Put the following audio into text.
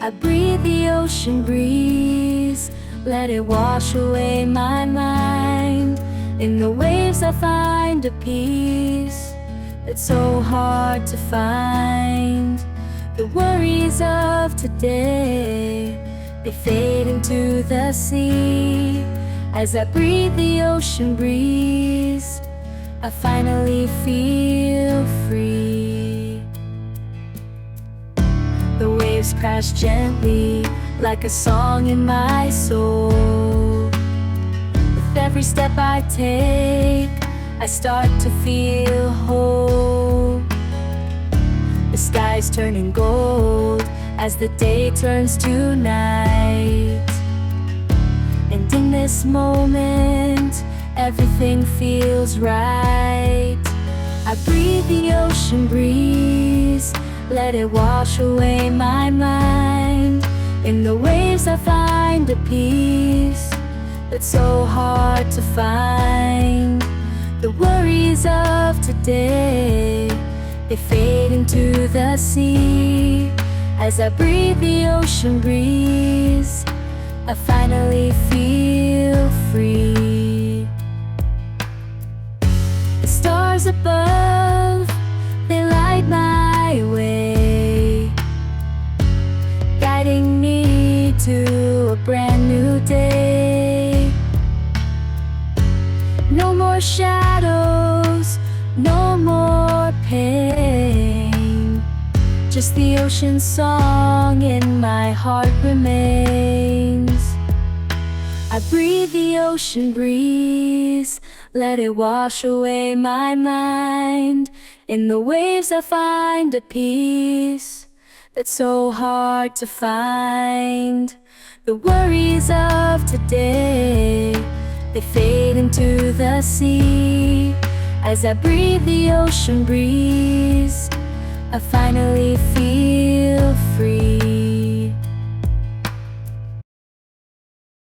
I breathe the ocean breeze, let it wash away my mind. In the waves I find a peace that's so hard to find. The worries of today, they fade into the sea. As I breathe the ocean breeze, I finally feel free. The waves crash gently, like a song in my soul. With every step I take, I start to feel whole. The sky's turning gold as the day turns to night. And in this moment, everything feels right. I breathe the ocean breeze, let it wash away my mind. In the waves I find a peace that's so hard to find. The worries of today, they fade into the sea. As I breathe the ocean breeze, I finally feel free. The stars above, they light my way, guiding me to a brand new day. No more shadows, no more pain, just the ocean song in my heart remains. I breathe the ocean breeze, let it wash away my mind. In the waves I find a peace that's so hard to find. The worries of today, they fade into the sea. As I breathe the ocean breeze, I finally feel